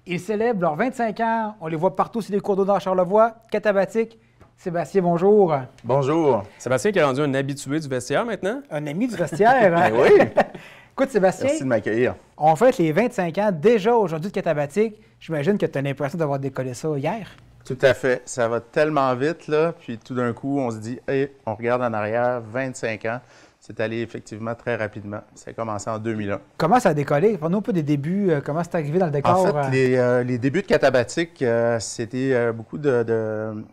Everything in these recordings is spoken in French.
Ils célèbrent leurs 25 ans. On les voit partout sur les cours d'eau dans Charlevoix. Katabatic. Sébastien, bonjour. Bonjour. Sébastien qui est rendu un habitué du vestiaire maintenant. Un ami du vestiaire. Hein? Ben oui. Écoute, Sébastien, Merci de m'accueillir. on fête les 25 ans déjà aujourd'hui de Katabatic. J'imagine que tu as l'impression d'avoir décollé ça hier. Tout à fait. Ça va tellement vite, là. Puis tout d'un coup, on se dit, hey, on regarde en arrière, 25 ans. C'est allé effectivement très rapidement. Ça a commencé en 2001. Comment ça a décollé? Parle-nous un peu des débuts. Comment c'est arrivé dans le décor? En fait, les débuts de Katabatic, c'était beaucoup de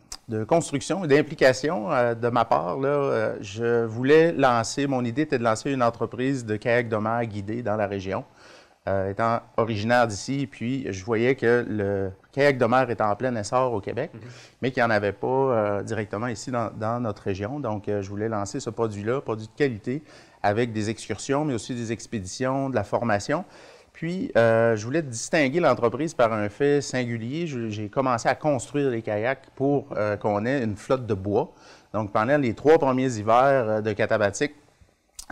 construction et d'implication de ma part. Là. Je voulais lancer, mon idée était de lancer une entreprise de kayak de mer guidé dans la région. Étant originaire d'ici, puis je voyais que le kayak de mer était en plein essor au Québec, mais qu'il n'y en avait pas directement ici dans notre région. Donc, je voulais lancer ce produit-là, produit de qualité, avec des excursions, mais aussi des expéditions, de la formation. Puis, je voulais distinguer l'entreprise par un fait singulier. J'ai commencé à construire les kayaks pour qu'on ait une flotte de bois. Donc, pendant les 3 premiers hivers de Katabatic,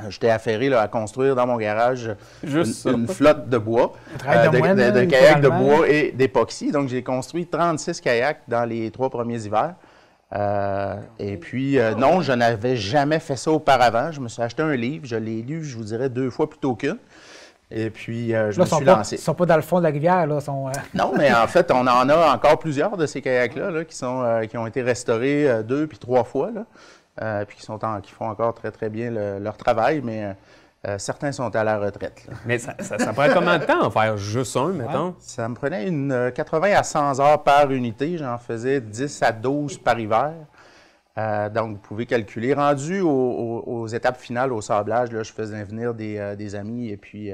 j'étais affairé là, à construire dans mon garage une flotte de bois, de kayaks de bois et d'époxy. Donc, j'ai construit 36 kayaks dans les 3 premiers hivers. Et puis, non, je n'avais jamais fait ça auparavant. Je me suis acheté un livre. Je l'ai lu, je vous dirais, 2 fois plutôt qu'une. Et puis, je me suis lancé. Ils ne sont pas dans le fond de la rivière, là. Non, mais en fait, on en a encore plusieurs de ces kayaks-là là, qui ont été restaurés 2 puis 3 fois, là. Puis qui font encore très, très bien leur travail, mais certains sont à la retraite. Là. Mais ça prend combien de temps en faire juste un, mettons? Ça me prenait 80 à 100 heures par unité. J'en faisais 10 à 12 par hiver. Donc, vous pouvez calculer. Rendu aux étapes finales, au sablage, là, je faisais venir des amis et puis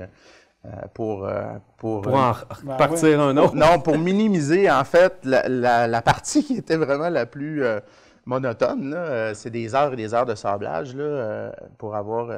pour en repartir un autre? Non, pour minimiser, en fait, la partie qui était vraiment la plus monotone, c'est des heures et des heures de sablage là, pour avoir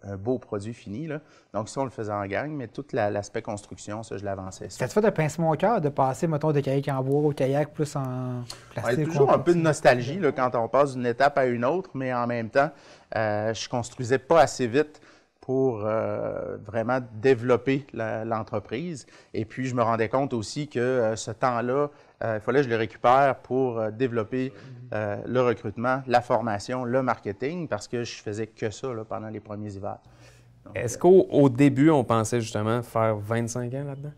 un beau produit fini. Là. Donc, ça, on le faisait en gang, mais tout l'aspect construction, ça, je l'avançais. Ça te fait de pincement au cœur de passer, mettons, de kayak en bois au kayak plus en plastique? Il y a toujours un peu de nostalgie là, quand on passe d'une étape à une autre, mais en même temps, je construisais pas assez vite pour vraiment développer l'entreprise. Et puis, je me rendais compte aussi que ce temps-là, il fallait que je le récupère pour développer le recrutement, la formation, le marketing, parce que je faisais que ça là, pendant les premiers hivers. Est-ce qu'au début, on pensait justement faire 25 ans là-dedans?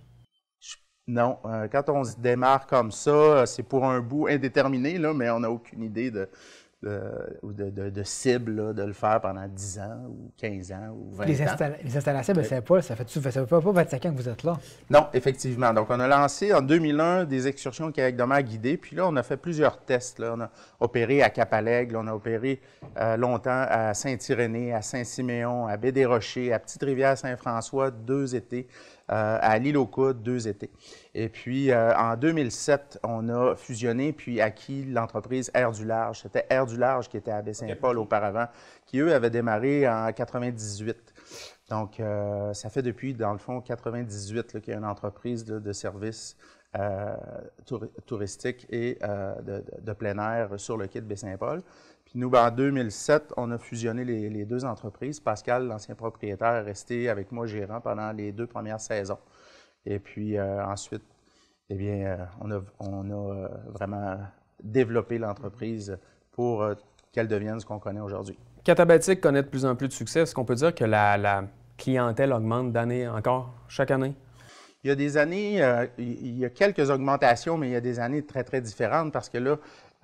Non. Quand on se démarre comme ça, c'est pour un bout indéterminé, là, mais on n'a aucune idée de cible, là, de le faire pendant 10 ans ou 15 ans ou 20 ans. Les installations, ben, ça fait pas 25 ans que vous êtes là. Non, effectivement. Donc, on a lancé en 2001 des excursions kayak de mer guidées. Puis là, on a fait plusieurs tests. Là. On a opéré à Cap-à-l'Aigle, on a opéré longtemps à Saint-Irénée, à Saint-Siméon, à Baie-des-Rochers, à Petite-Rivière-Saint-François, 2 étés, à l'Île-aux-Coudres, 2 étés. Et puis, en 2007, on a fusionné puis acquis l'entreprise Air du Large. C'était Air du Large qui était à Baie-Saint-Paul auparavant, qui, eux, avaient démarré en 98. Donc, ça fait depuis, dans le fond, 98 qu'il y a une entreprise là, de services touristiques et de plein air sur le quai de Baie-Saint-Paul. Puis nous, en 2007, on a fusionné les 2 entreprises. Pascal, l'ancien propriétaire, est resté avec moi gérant pendant les 2 premières saisons. Et puis ensuite, eh bien, on a vraiment développé l'entreprise pour qu'elle devienne ce qu'on connaît aujourd'hui. Katabatic connaît de plus en plus de succès. Est-ce qu'on peut dire que la clientèle augmente d'année encore, chaque année? Il y a des années, il y a quelques augmentations, mais il y a des années très, très différentes parce que là,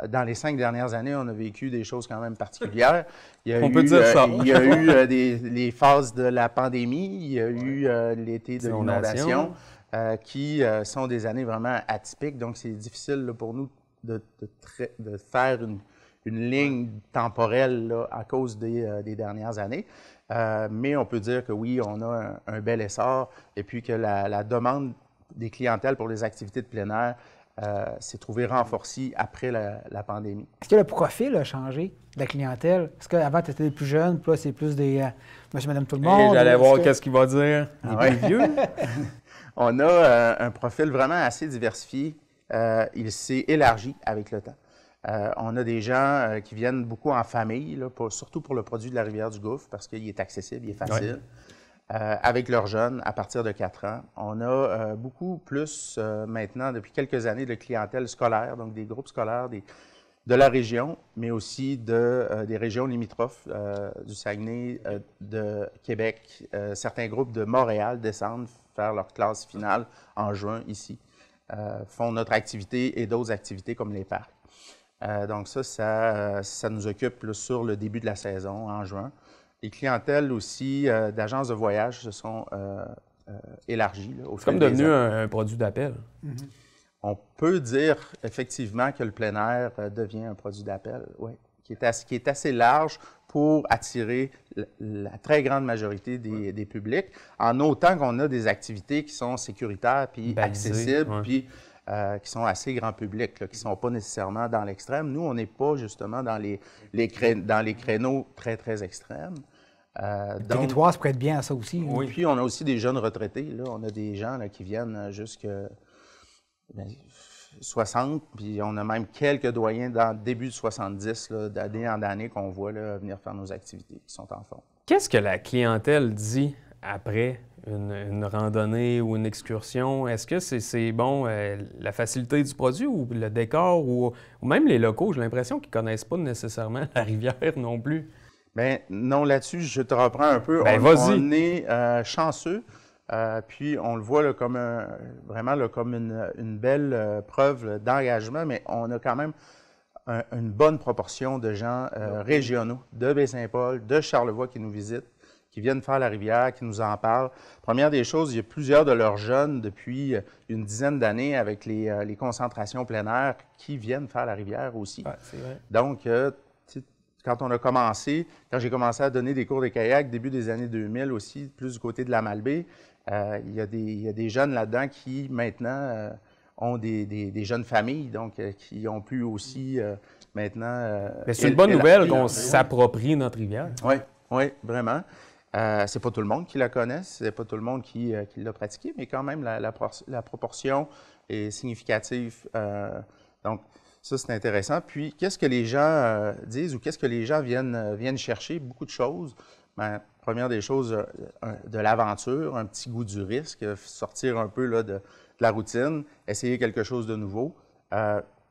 dans les 5 dernières années, on a vécu des choses quand même particulières. On peut dire ça. Il y a eu les phases de la pandémie, il y a eu l'été de l'inondation, qui sont des années vraiment atypiques. Donc, c'est difficile là, pour nous de faire une ligne temporelle là, à cause des dernières années. Mais on peut dire que oui, on a un bel essor et puis que la demande des clientèles pour les activités de plein air s'est trouvée renforcée après la pandémie. Est-ce que le profil a changé de la clientèle? Est-ce qu'avant, tu étais plus jeune, puis là, c'est plus des monsieur, madame, tout le monde? J'allais voir qu'est-ce qu'il va dire. Il est plus vieux. On a un profil vraiment assez diversifié. Il s'est élargi avec le temps. On a des gens qui viennent beaucoup en famille, là, surtout pour le produit de la Rivière-du-Gouffre, parce qu'il est accessible, il est facile. avec leurs jeunes à partir de 4 ans. On a beaucoup plus maintenant, depuis quelques années, de clientèle scolaire, donc des groupes scolaires de la région, mais aussi des régions limitrophes, du Saguenay, de Québec. Certains groupes de Montréal descendent faire leur classe finale en juin ici, font notre activité et d'autres activités comme les parcs. Donc ça nous occupe là, sur le début de la saison, en juin. Les clientèles aussi d'agences de voyage se sont élargies. C'est comme devenu un produit d'appel. Mm-hmm. On peut dire effectivement que le plein air devient un produit d'appel, oui, qui est assez large pour attirer la très grande majorité des publics, en autant qu'on a des activités qui sont sécuritaires puis accessibles, puis qui sont assez grand public, là, qui ne sont pas nécessairement dans l'extrême. Nous, on n'est pas justement dans les créneaux très, très extrêmes. Le territoire se prête bien à ça aussi. Oui, puis on a aussi des jeunes retraités. Là. On a des gens là, qui viennent jusqu'à 60, puis on a même quelques doyens dans le début de 70, d'année en année, qu'on voit là, venir faire nos activités, qui sont en fond. Qu'est-ce que la clientèle dit après une randonnée ou une excursion? Est-ce que c'est bon, la facilité du produit ou le décor ou même les locaux? J'ai l'impression qu'ils ne connaissent pas nécessairement la rivière non plus. Bien, non, là-dessus, je te reprends un peu. Ben, on est chanceux, puis on le voit là, comme vraiment là, comme une belle preuve d'engagement, mais on a quand même une bonne proportion de gens régionaux, de Baie-Saint-Paul, de Charlevoix qui nous visitent, qui viennent faire la rivière, qui nous en parlent. Première des choses, il y a plusieurs de leurs jeunes depuis une dizaine d'années avec les concentrations plein air qui viennent faire la rivière aussi. Ouais, c'est vrai. Donc, quand j'ai commencé à donner des cours de kayak, début des années 2000 aussi, plus du côté de la Malbaie, il y a des jeunes là-dedans qui, maintenant, ont des jeunes familles, donc qui ont pu aussi, maintenant... Mais c'est une bonne nouvelle qu'on s'approprie notre rivière. Oui, vraiment. C'est pas tout le monde qui la connaît, c'est pas tout le monde qui l'a pratiqué, mais quand même, la proportion est significative. Donc, ça, c'est intéressant. Puis, qu'est-ce que les gens disent ou qu'est-ce que les gens viennent chercher? Beaucoup de choses. Bien, première des choses, de l'aventure, un petit goût du risque, sortir un peu là, de la routine, essayer quelque chose de nouveau.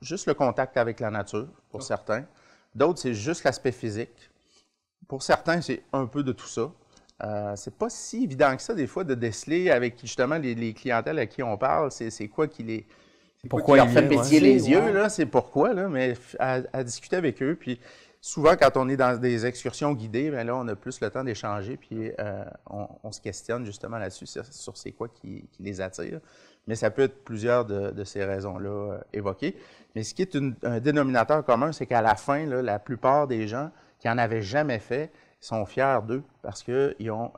Juste le contact avec la nature, pour certains. D'autres, c'est juste l'aspect physique. Pour certains, c'est un peu de tout ça. C'est pas si évident que ça, des fois, de déceler avec justement les clientèles à qui on parle, c'est quoi qui les... Pourquoi leur fait pétiller les yeux, là, c'est pourquoi, là, mais à discuter avec eux. Puis souvent, quand on est dans des excursions guidées, bien là, on a plus le temps d'échanger, puis on se questionne justement là-dessus, sur c'est quoi qui les attire. Mais ça peut être plusieurs de ces raisons-là évoquées. Mais ce qui est un dénominateur commun, c'est qu'à la fin, là, la plupart des gens qui n'en avaient jamais fait sont fiers d'eux parce qu'ils ont,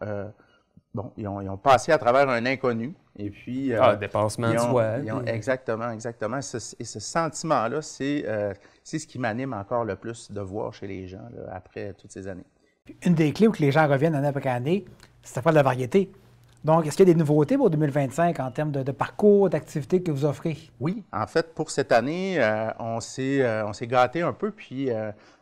ils ont passé à travers un inconnu. Et puis, dépassement de soi. Exactement. Et ce sentiment-là, c'est ce qui m'anime encore le plus de voir chez les gens là, après toutes ces années. Une des clés où les gens reviennent année après année, c'est de faire de la variété. Donc, est-ce qu'il y a des nouveautés pour 2025 en termes de parcours, d'activités que vous offrez? Oui, en fait, pour cette année, on s'est gâté un peu, puis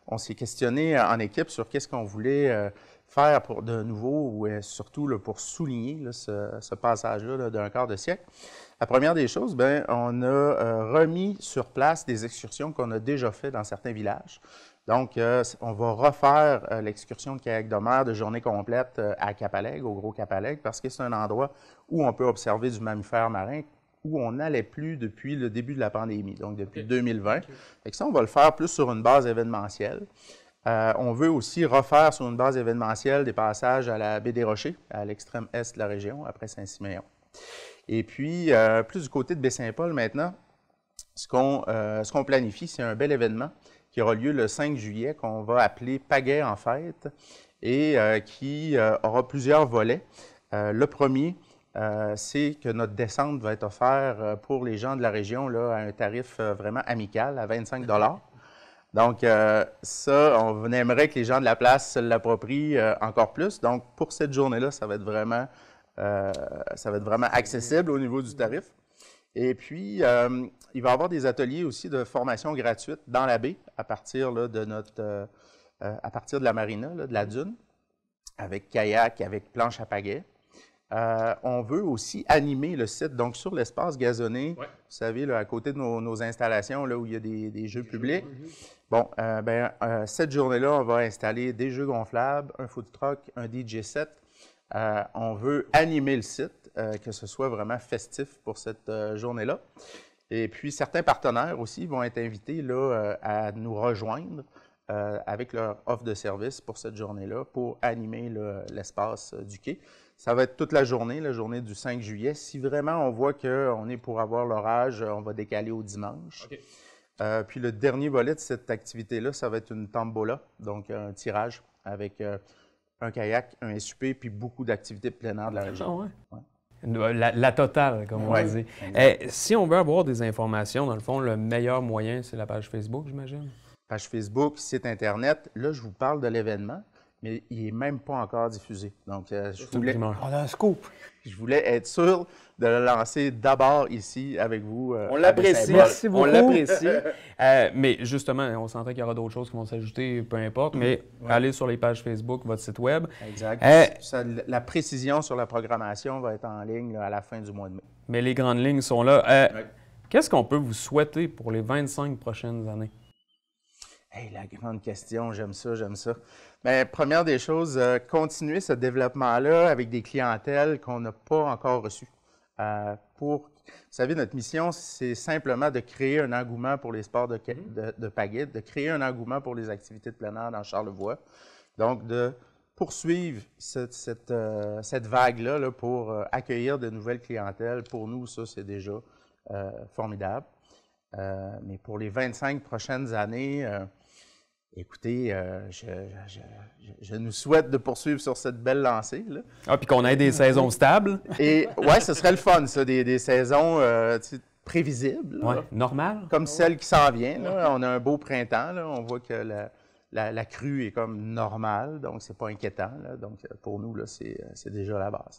on s'est questionné en équipe sur qu'est-ce qu'on voulait faire pour de nouveau, ou surtout là, pour souligner là, ce passage-là là, d'un quart de siècle. La première des choses, bien, on a remis sur place des excursions qu'on a déjà faites dans certains villages. Donc, on va refaire l'excursion de kayak de mer de journée complète à Capalègue, au Gros Capalègue, parce que c'est un endroit où on peut observer du mammifère marin, où on n'allait plus depuis le début de la pandémie, donc depuis 2020. Fait que ça, on va le faire plus sur une base événementielle. On veut aussi refaire sur une base événementielle des passages à la baie des Rochers, à l'extrême est de la région, après Saint-Siméon. Et puis, plus du côté de Baie-Saint-Paul maintenant, ce qu'on planifie, c'est un bel événement qui aura lieu le 5 juillet, qu'on va appeler Pagaie en fête, et qui aura plusieurs volets. Le premier, c'est que notre descente va être offerte pour les gens de la région là, à un tarif vraiment amical, à 25 $. Donc, ça, on aimerait que les gens de la place se l'approprient encore plus. Donc, pour cette journée-là, ça va être vraiment accessible au niveau du tarif. Et puis, il va y avoir des ateliers aussi de formation gratuite dans la baie à partir là, à partir de la marina, là, de la dune, avec kayak, avec planche à pagaie. On veut aussi animer le site. Donc, sur l'espace gazonné, vous savez, là, à côté de nos installations, là, où il y a des jeux publics, bon, cette journée-là, on va installer des jeux gonflables, un food truck, un DJ set. On veut animer le site, que ce soit vraiment festif pour cette journée-là. Et puis, certains partenaires aussi vont être invités là, à nous rejoindre avec leur offre de service pour cette journée-là, pour animer l'espace du quai. Ça va être toute la journée du 5 juillet. Si vraiment on voit qu'on est pour avoir l'orage, on va décaler au dimanche. Okay. Puis le dernier volet de cette activité-là, ça va être une tombola, donc un tirage avec un kayak, un SUP, puis beaucoup d'activités de plein air de la région. Ah ouais. Ouais. La totale, comme on dit. Si on veut avoir des informations, dans le fond, le meilleur moyen, c'est la page Facebook, j'imagine? Page Facebook, site Internet. Là, je vous parle de l'événement, mais il n'est même pas encore diffusé. Donc, on a un scoop. Je voulais être sûr de le lancer d'abord ici avec vous. On l'apprécie. Merci beaucoup. On l'apprécie. Mais justement, on s'entend qu'il y aura d'autres choses qui vont s'ajouter, peu importe, mais allez sur les pages Facebook, votre site web. Exact. La précision sur la programmation va être en ligne là, à la fin du mois de mai. Mais les grandes lignes sont là. Qu'est-ce qu'on peut vous souhaiter pour les 25 prochaines années? Hey, la grande question, j'aime ça, j'aime ça. Bien, première des choses, continuer ce développement-là avec des clientèles qu'on n'a pas encore reçues. Vous savez, notre mission, c'est simplement de créer un engouement pour les sports de pagaie, de créer un engouement pour les activités de plein air dans Charlevoix. Donc, de poursuivre cette vague-là là, pour accueillir de nouvelles clientèles. Pour nous, ça, c'est déjà formidable. Mais pour les 25 prochaines années, écoutez, je nous souhaite de poursuivre sur cette belle lancée. Là. Ah, puis qu'on ait des saisons stables. Et oui, ce serait le fun, ça, des saisons prévisibles. Oui, normales. Comme celle qui s'en vient. Là. On a un beau printemps. Là. On voit que la crue est comme normale, donc c'est pas inquiétant. Là. Donc pour nous, là, c'est déjà la base.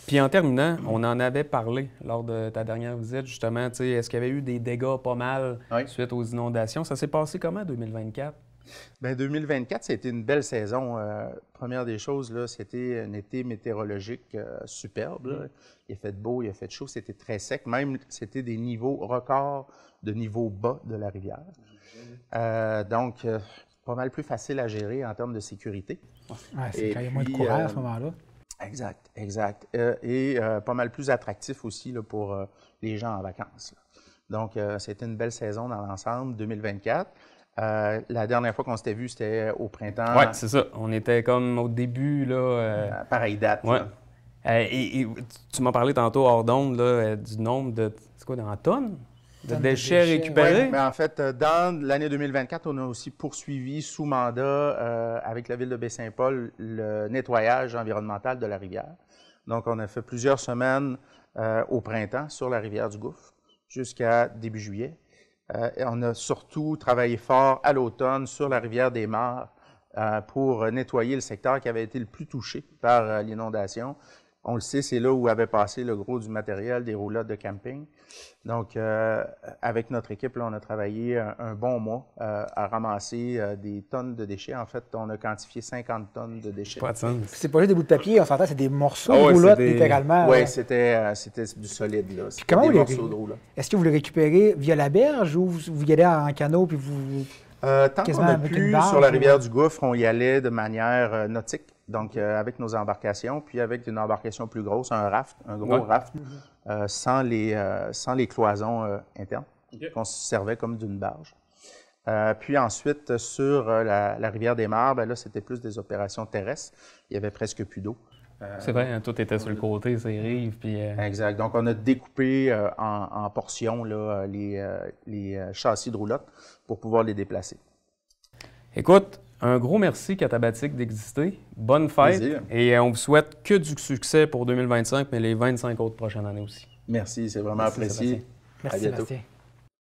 Puis en terminant, on en avait parlé lors de ta dernière visite, justement. Est-ce qu'il y avait eu des dégâts pas mal suite aux inondations? Ça s'est passé comment, 2024? Bien, 2024, c'était une belle saison. Première des choses, là, c'était un été météorologique superbe. Là. Il a fait beau, il a fait chaud, c'était très sec. Même, c'était des niveaux records de niveau bas de la rivière. Donc, pas mal plus facile à gérer en termes de sécurité. Ouais, c'est quand il y a moins de courant à ce moment-là. Exact, exact. Et pas mal plus attractif aussi là, pour les gens en vacances. Là. Donc, c'était une belle saison dans l'ensemble, 2024. La dernière fois qu'on s'était vu, c'était au printemps. Oui, c'est ça. On était comme au début, là. Pareille date. Ouais. Et tu m'as parlé tantôt hors d'onde, là, du nombre de. C'est quoi, en tonnes? De déchets récupérés? Oui, mais en fait, dans l'année 2024, on a aussi poursuivi sous mandat avec la Ville de Baie-Saint-Paul le nettoyage environnemental de la rivière. Donc, on a fait plusieurs semaines au printemps sur la rivière du Gouffre jusqu'à début juillet. Et on a surtout travaillé fort à l'automne sur la rivière des Mares pour nettoyer le secteur qui avait été le plus touché par l'inondation. On le sait, c'est là où avait passé le gros du matériel, des roulottes de camping. Donc, avec notre équipe, là, on a travaillé un bon mois à ramasser des tonnes de déchets. En fait, on a quantifié 50 tonnes de déchets. Pas de sens. C'est pas juste des bouts de papier, on s'entend, c'est des morceaux de roulottes, littéralement. Oui, c'était du solide. Là. Comment des vous morceaux de roulottes. Est-ce que vous les récupérez via la berge ou vous y allez en canot puis vous... Tant qu'on a pu, sur la rivière du Gouffre, on y allait de manière nautique. Donc, avec nos embarcations, puis avec une embarcation plus grosse, un raft, un gros raft, sans les cloisons internes, qu'on se servait comme d'une barge. Puis ensuite, sur la rivière des Mares, ben là, c'était plus des opérations terrestres. Il y avait presque plus d'eau. C'est vrai, hein, tout était sur le côté, ces rives. Puis, Exact. Donc, on a découpé en portions là, les châssis de roulotte pour pouvoir les déplacer. Écoute, un gros merci, Katabatic, d'exister. Bonne fête. Plaisir. Et on vous souhaite que du succès pour 2025, mais les 25 autres prochaines années aussi. Merci, c'est vraiment apprécié. Merci, Sébastien.